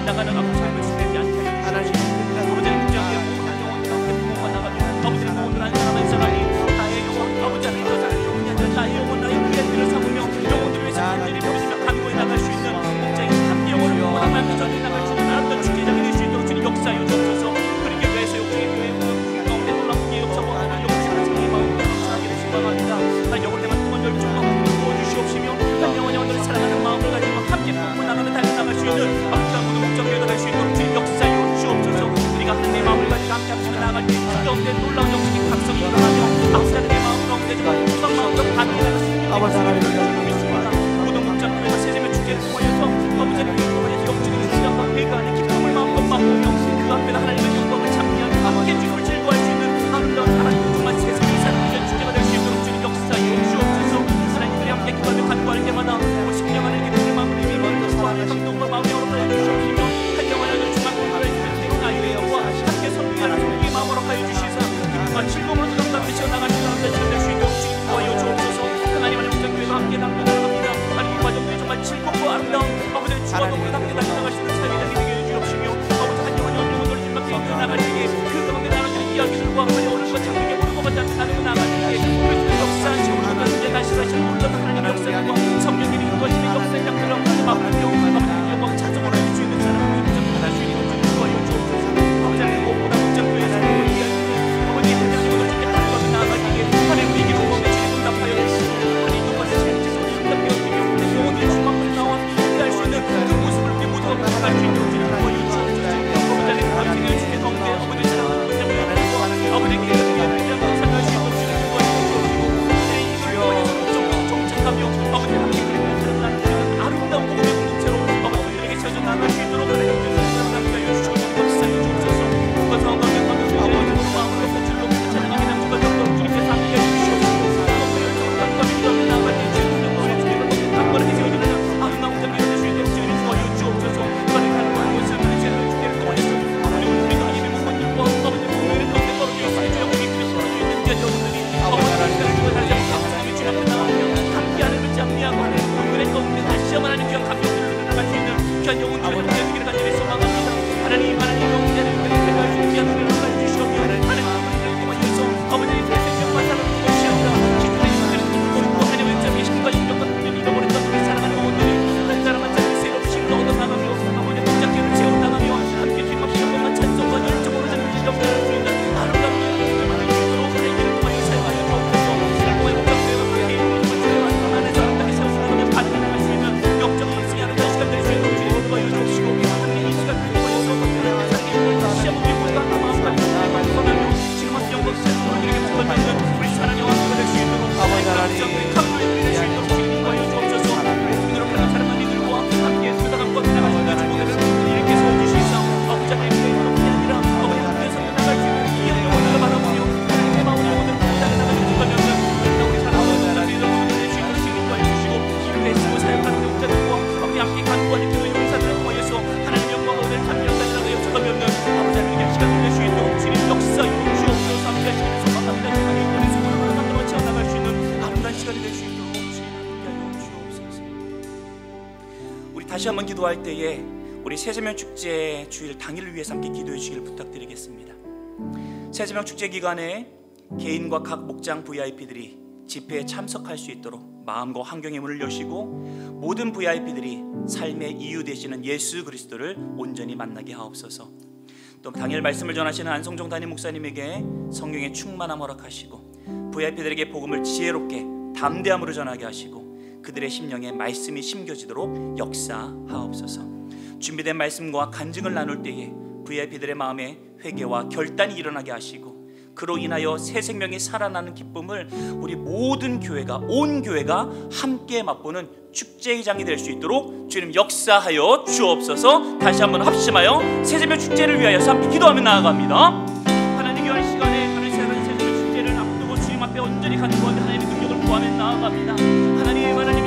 나가는 아버지의 말씀에 대한 하나님 아버지의 목장교회 한 영혼과 함께 부흥과 나가며 아버지의 모든 한 사람이 나의 영혼 아버지 하나님 나의 영혼 나의 VIP를 삼으며 영혼들을 위해서 간절히 부르시며 간구해 나갈 수 있는 목장의 함께 영혼을 구원하며 전해 나갈 수 있는 아름다운 축제장이 될 수 있도록 주님 역사하여 주옵소서. 그리고 교회에서 욕심의 교회 가운데 놀라운 기회 역사와 오늘 역사하는 사랑의 마음으로 감사하기를 소망합니다. 나 영혼을 향한 뜨거운 열정과 부흥을 부어주시옵시며 한 영혼 영혼들을 사랑하는 마음을 가지고 함께 부흥을 나가며 달려나갈 수 있는 아름다운 모든 목장교회가 될 수 있도록 주님 역사하여 주옵소서. 우리가 하나님의 마음을 가지고 함께 합치며 나아갈 때 그 가운데 놀라운 영적인 각성이 일어나며 아버지의 마음 가운데 정말 마음으로 받게 되는 아버지 하나님을 믿습니다. 모든 목장교회가 새샘의 축제를 통하여서 아버지를 통하여서 영적인 시간과 배가하는 기쁨을 마음껏 맛보며 그 앞에 하나님의 영광을 찬미하며 함께 주님을 즐거워할 수 있는 아름다운 하나님 정말 세상의 사랑의 축제가 될 수 있도록 주님 역사하여 주옵소서. 하나님들이 함께 기도하며 간구할 때마다 성령 하나님께 내 마음을 이루어 좋아하는 감동과 마음의 허락하여 주시옵시며 한 영혼을 주만 공부하여 주시는 나의 영과 함께 성령하는 성령의 마음 허락하여 주시사 기쁨과 즐거움으로 감당하며 나갈 수 있는 될수 있도록 주님 도와여 주옵소서. 하나님 안에 목장교회가 함께 담는 다시 한번 기도할 때에 우리 새세명 축제 주일 당일을 위해서 함께 기도해 주시길 부탁드리겠습니다. 새세명 축제 기간에 개인과 각 목장 VIP들이 집회에 참석할 수 있도록 마음과 환경의 문을 여시고 모든 VIP들이 삶의 이유 되시는 예수 그리스도를 온전히 만나게 하옵소서. 또 당일 말씀을 전하시는 안성종 담임 목사님에게 성령의 충만함 허락하시고 VIP들에게 복음을 지혜롭게 담대함으로 전하게 하시고 그들의 심령에 말씀이 심겨지도록 역사하옵소서. 준비된 말씀과 간증을 나눌 때에 VIP들의 마음에 회개와 결단이 일어나게 하시고 그로 인하여 새 생명이 살아나는 기쁨을 우리 모든 교회가, 온 교회가 함께 맛보는 축제의 장이 될 수 있도록 주님 역사하여 주옵소서. 다시 한번 합심하여 새 생명 축제를 위하여 함께 기도하며 나아갑니다. 하나님 귀한 시간에 하나님 새 생명 축제를 앞두고 주님 앞에 온전히 간구하며 하나님의 능력을 구하며 나아갑니다. 하나님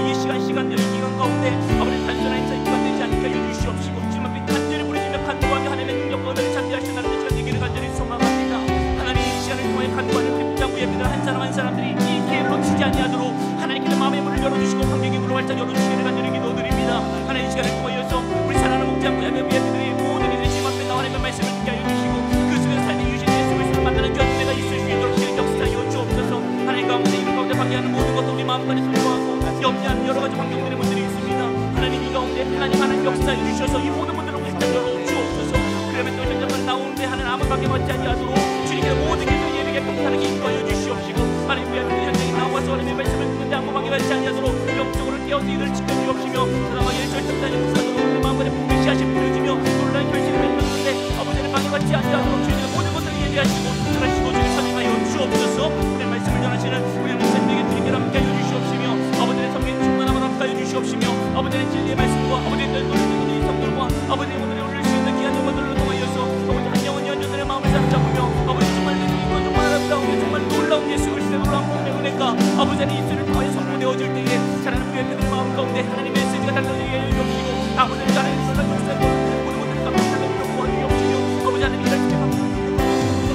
이 시간들 이 기간 가운데 아버지 단순한 인사 기간 되지 않게 하여 주시옵시고 주님 앞에 간절히 부르짖며 간구하며 하나님의 능력과 은혜를 잠재하시는 하나님의 시간 되기를 간절히 소망합니다. 하나님 이 시간을 통해 간구하는 우리 목장 예배들 한 사람 한 사람들이 이 기회를 놓치지 아니하도록 하나님께서 마음의 문을 열어주시고 환경의 문을 활짝 열어주시기를 간절히 기도드립니다. 하나님 이 시간을 통하여서 우리 사랑하는 목장 예배들이 모든 이들이 주님 앞에 나와 하나님의 말씀을 듣게 하여 주시고 그 속에서 삶의 유신 예수 그리스도를 만나는 귀한 은혜가 있을 수 있도록 주님 역사하여 주옵소서. 하나님 가운데 이런 가운데 방해하는 모든 것도 우리 마음까지 소유하고 염려하는 여러 가지 환경들의 문들이 있습니다. 하나님 이 가운데 하나님 역사해 주셔서 이 모든 문들을 활짝 열어 주옵소서. 그러면 또 현장을 나오는데 하나님 아무 관계 받지 아니하도록 주님께서 모든 길을 예배에 평탄하게 인도하여 주시옵시고 하나님 우리 현장에 나와서 하나님의 말씀을 듣는데 아무 관계 받지 아니하도록 영적으로 깨어서 이를 지켜주옵시며 사랑하여 절정단의 목사도 우리 마음에 분명히 하신 부르짖며 놀라운 결실을 맺었는데 아버지의 방해받지 아니하도록 주님의 모든 것들을 예배하시고 하시고 주님 선임하여 주옵소서. 우리 말씀을 전하시는 우리 목사님에게 주님께 함께 하여 주시옵시며 아버지의 성령 충만함을 함께 하여 주시옵시며 아버지의 진리의 말씀과 아버지의 놀라는 이 성들과 아버지의 오늘의 올릴 수 있는 귀한 영혼들을 통하여서 아버지 한 영혼 연전들의 마음을 사로잡으며 아버지 정말 이거 정말 아름다운 정말 놀라운 예수 그리스도의 놀라운 복음의 은혜가 아버지의 입술을 통하여 선포되어질 때에 자라는 우리의 그들의 마음 가운데 하나님의 메시지가 달려들게 하여 주옵시고 아버지의 자라는 놀라운 역사의 모든 것들을 감사하며 구하여 주옵시며 아버지 하나님의 말씀에 감사하며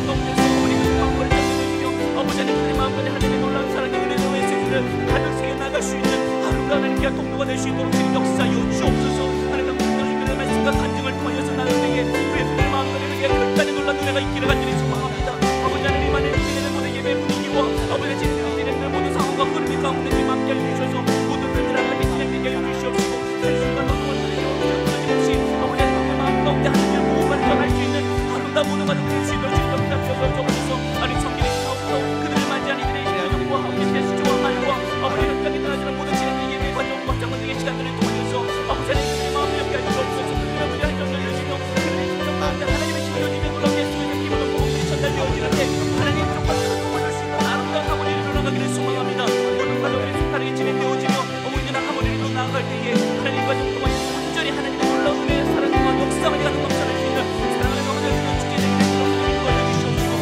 가운데서 아버지의 마음을 잡혀주시며 아버지 하나님의 마음 가운데 하나님의 놀라운 사랑의 은혜의 메시지를 가득 새겨 나갈 수 있는 하루가 하나님께 통로가 될 수 있도록 주님 역사하여 주옵소서. 하나님 그들의 말씀과 간증을 통하여서 나는 내게 그의 그들의 마음 가운데 결단의 놀라운 은혜가 있기를 간절히 소망합니다. 아버지 하나님 안에 우리는 모든 예배 분위기와 아버지 진행되는 모든 상황과 흐름이 가운데 주님 함께 해주셔서 모든 분들 하나님께 진행되게 해주시옵시고 한순간 너무나 끊임없이 아버지 하나님의 마음 가운데 하나님의 복음을 전할 수 있는 아름다운 모든 가족 될 수 있도록 주님 역사하셔서 아니 성경의 사업과 그들을 맞이한 이들의 가정과 아버지 제스처와 말과 아버지 현장에 드러지는 모든 진행된 예배 과정 걱정을 내게 시간들을 통하여서 아버지 하나님의 마음 옆에 해주시옵소서. 그들의 한정을 열시며 그들의 심정 가운데 하나님의 심겨지며 놀라운 예수의 기분을 보험이 전달되어지는데 하나님 정말 큰 도움을 줄 수 있는 아름다운 하모니를 이루어가기를 소망합니다. 모든 가족들이 색다르게 진행되어지며 어머니나 하모니로 나아갈 때에 하나님 가정 동안 온전히 하나님의 놀라운 은혜의 사랑과 역사가 가득 넘쳐날 수 있는 사랑하는 영혼을 축제 되기를 인도하여 주시옵시고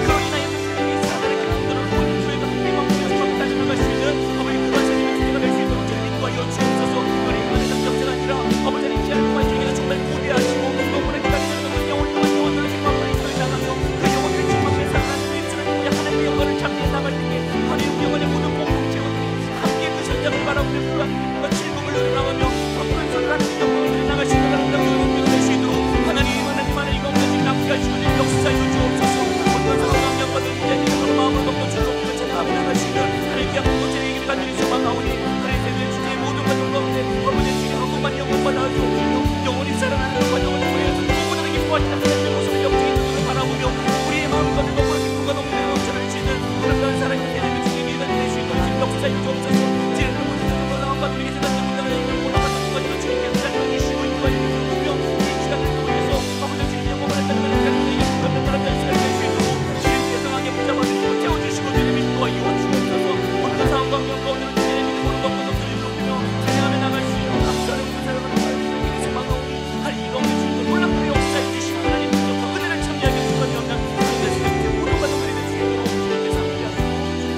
그로 인하여 주님이 사랑하는 기쁨들을 모든 교회가 함께 만나서 다시 나갈 수 있는 어머니 그런 삶의 축제가 될 수 있도록 주님 인도하여 주옵소서. 우리 그것의 장점체가 아니라 아버지 하나님 시간을 통해 주님께서 정말 고대하시고 너무나 기다리는 영혼을 통해 원하는 마음을 인도해 나가며 그 영혼을 주님 앞에 사랑하는 입술을 통해 하나님의 영광을 찾게 나갈 때에 하나님 영혼의 모든 공동체원들이 함께 그 현장을 바라보며 그 즐거움을 누려나가며 큰 소리를 하는 영광을 누려나갈 수 있는 아름다운 영혼을 될 수 있도록 하나님 안에 이거 없는 주님 함께 하시고 역사해 주옵소서. 어떤 상황 영광을 이야기하는 마음을 갖고 주옵소서. 찬양하며 나갈 수 있는 하나님 귀한 공동체의 얘기를 간절히 소망하오니 하나님 세상의 주제의 모든 가정 가운데 아버지 주님 한 번만 영광받아 주옵시며 영원히 살아나는 과정을 통해서 누구나 기뻐하시는 하나님의 모습을 영적인 눈으로 바라보며 우리의 마음 가운데 너무나 기쁨과 너무나 넘쳐날 수 있는 아름다운 사랑이 하나님의 주님의 일가 될 수 있도록 주님 역사해 주옵소서. 지는 모든 사랑과 나와가 우리에게 세상의 문제가 있는 올라가는 것까지도 주님께서 살려주시고 인도하여 주시며 이 시간을 통해서 아버지 주님의 영광을 했다는 것을 가르치는 예수님의 나라가 시간이 될 수 있도록 주님께서 강하게 붙잡아주시고 채워주시고 주님 인도하여 주옵소서. 모든 상황과 환경 가운데 주님의 모든 것도 높이며 찬양하며 나갈 수 있는 감사를 모든 사랑을 하나님께 소망하오니 할 이가 없는 주님도 놀랍게 역사해 주시고 하나님 그 은혜를 참여하게 축하하며 하나님의 주님의 모든 가정들이 될 수 있도록 주님께서 함께하시고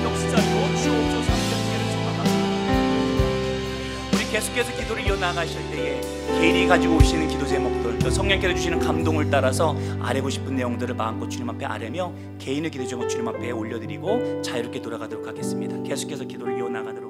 역사하여 주옵소서. 함께하기를 소망합니다. 우리 계속해서 기도를 이어나가실 때에 개인이 가지고 오시는 기도 제목들 또 성령께서 주시는 감동을 따라서 아뢰고 싶은 내용들을 마음껏 주님 앞에 아뢰며 개인의 기도 제목 주님 앞에 올려드리고 자유롭게 돌아가도록 하겠습니다. 계속해서 기도를 이어나가도록